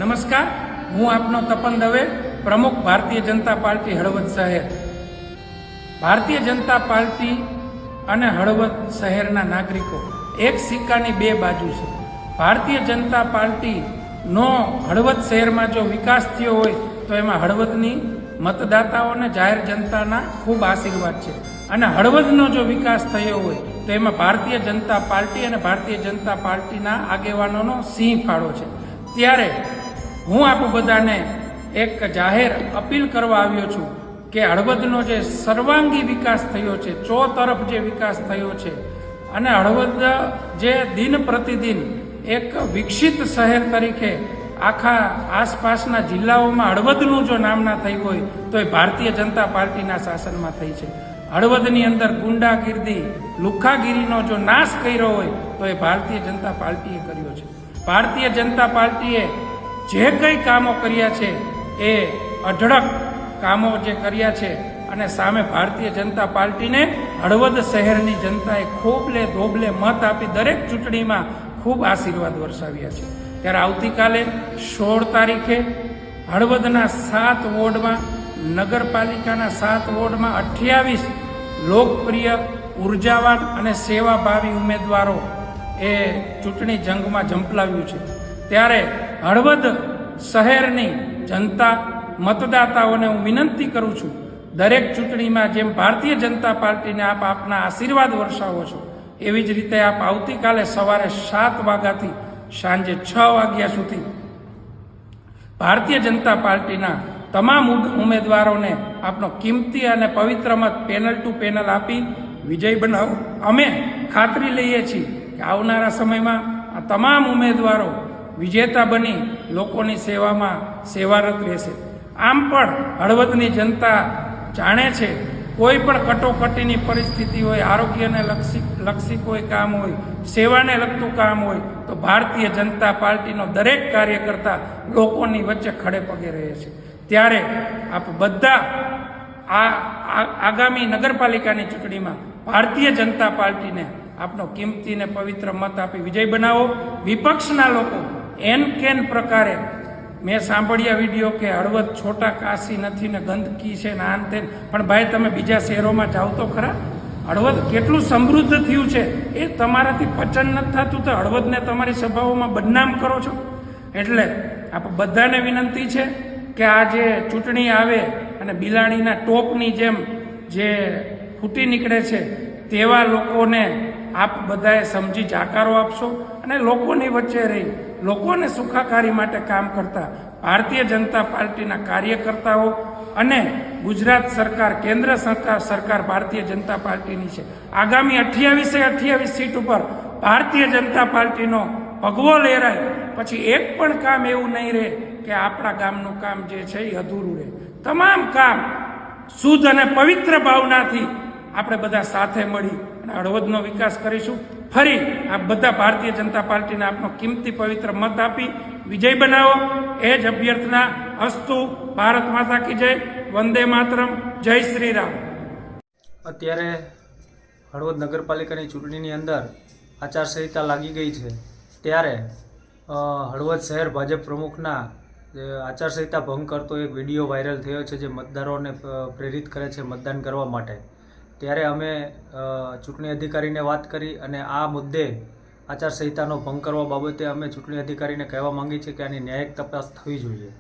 નમસ્કાર, હું આપનો તપન દવે, પ્રમુખ ભારતીય જનતા પાર્ટી હળવદ શહેર. ભારતીય જનતા પાર્ટી અને હળવદ શહેરના નાગરિકો એક સિક્કાની બે બાજુ છે. ભારતીય જનતા પાર્ટીનો હળવદ શહેરમાં જો વિકાસ થયો હોય તો એમાં હળવદની મતદાતાઓને જાહેર જનતાના ખૂબ આશીર્વાદ છે, અને હળવદનો જો વિકાસ થયો હોય તો એમાં ભારતીય જનતા પાર્ટી અને ભારતીય જનતા પાર્ટીના આગેવાનોનો સિંહ ફાળો છે. ત્યારે હું આપ બધાને એક જાહેર અપીલ કરવા આવ્યો છું કે હળવદનો જે સર્વાંગી વિકાસ થયો છે, ચોતરફ જે વિકાસ થયો છે, અને હળવદ જે દિન પ્રતિદિન એક વિકસિત શહેર તરીકે આખા આસપાસના જિલ્લાઓમાં હળવદનું જો નામના થઈ હોય તો એ ભારતીય જનતા પાર્ટીના શાસનમાં થઈ છે. હળવદની અંદર ગુંડાગીરી, લુખ્ખાગીરીનો જો નાશ કર્યો હોય તો એ ભારતીય જનતા પાર્ટીએ કર્યો છે. ભારતીય જનતા પાર્ટીએ જે કંઈ કામો કર્યા છે એ અઢળક કામો જે કર્યા છે, અને સામે ભારતીય જનતા પાર્ટીને હળવદ શહેરની જનતાએ ખોબલે ધોબલે મત આપી દરેક ચૂંટણીમાં ખૂબ આશીર્વાદ વરસાવ્યા છે. ત્યારે આવતીકાલે 16 તારીખે હળવદના 7 વોર્ડમાં, નગરપાલિકાના 7 વોર્ડમાં 28 લોકપ્રિય, ઉર્જાવાન અને સેવાભાવી ઉમેદવારો એ ચૂંટણી જંગમાં ઝંપલાવ્યું છે. ત્યારે હળવદ શહેરની જનતા, મતદાતાઓને હું વિનંતી કરું છું, દરેક ચૂંટણીમાં જેમ ભારતીય જનતા પાર્ટીને આપ આપના આશીર્વાદ વરસાવો છો, એવી જ રીતે આપ આવતીકાલે સવારે 7 વાગ્યાથી સાંજે 6 વાગ્યા સુધી ભારતીય જનતા પાર્ટીના તમામ ઉમેદવારોને આપનો કિંમતી અને પવિત્ર મત પેનલ ટુ પેનલ આપી વિજય બનાવો. અમે ખાતરી લઈએ છીએ કે આવનારા સમયમાં આ તમામ ઉમેદવારો વિજેતા બની લોકોની સેવામાં સેવારત રહેશે. આમ પણ હળવદની જનતા જાણે છે, કોઈ પણ કટોકટીની પરિસ્થિતિ હોય, આરોગ્યને લક્ષી કોઈ કામ હોય, સેવાને લગતું કામ હોય, તો ભારતીય જનતા પાર્ટીનો દરેક કાર્યકર્તા લોકોની વચ્ચે ખડે પગે રહે છે. ત્યારે આપ બધા આગામી નગરપાલિકાની ચૂંટણીમાં ભારતીય જનતા પાર્ટીને આપનો કિંમતી ને પવિત્ર મત આપી વિજય બનાવો. વિપક્ષના લોકો એન કેન પ્રકારે, મેં સાંભળ્યા વિડીયો કે હળવદ છોટા કાશી નથી ને ગંદકી છે ને આન તેન, પણ ભાઈ તમે બીજા શહેરોમાં જાઓ તો ખરા. હળવદ કેટલું સમૃદ્ધ થયું છે એ તમારાથી પચન નથી થતું, તો હળવદને તમારી સભાઓમાં બદનામ કરો છો. એટલે આપ બધાને વિનંતી છે કે આ જે ચૂંટણી આવે અને બિલાડીના ટોપની જેમ જે ફૂટી નીકળે છે તેવા લોકોને આપ બધાએ સમજી જાકારો આપશો, અને લોકોની વચ્ચે રહી લોકોને સુખાકારી માટે કામ કરતા ભારતીય જનતા પાર્ટીના કાર્યકર્તાઓ અને ગુજરાત સરકાર, કેન્દ્ર સરકાર ભારતીય જનતા પાર્ટીની છે. આગામી 28 સીટ ઉપર ભારતીય જનતા પાર્ટીનો ભગવો લહેરાય પછી એક પણ કામ એવું નહીં રહે કે આપણા ગામનું કામ જે છે એ અધૂરું રહે. તમામ કામ શુદ્ધ અને પવિત્ર ભાવનાથી આપણે બધા સાથે મળી અને હળવદનો વિકાસ કરીશું. ફરી આ બધા ભારતીય જનતા પાર્ટીને આપનો કિંમતી પવિત્ર મત આપી વિજય બનાવો, એ જ અભ્યર્થના. અસ્તુ. ભારત માતા કી જય. વંદે માતરમ. જય શ્રી રામ. અત્યારે હળવદ નગરપાલિકાની ચૂંટણીની અંદર આચારસંહિતા લાગી ગઈ છે. ત્યારે હળવદ શહેર ભાજપ પ્રમુખના આચારસંહિતા ભંગ કરતો એક વિડીયો વાયરલ થયો છે, જે મતદારોને પ્રેરિત કરે છે મતદાન કરવા માટે. ત્યારે અમે ચૂંટણી અધિકારીને વાત કરી અને આ મુદ્દે આચારસંહિતાનો ભંગ કરવા બાબતે અમે ચૂંટણી અધિકારીને કહેવા માંગીએ છીએ કે આની ન્યાયિક તપાસ થવી જોઈએ.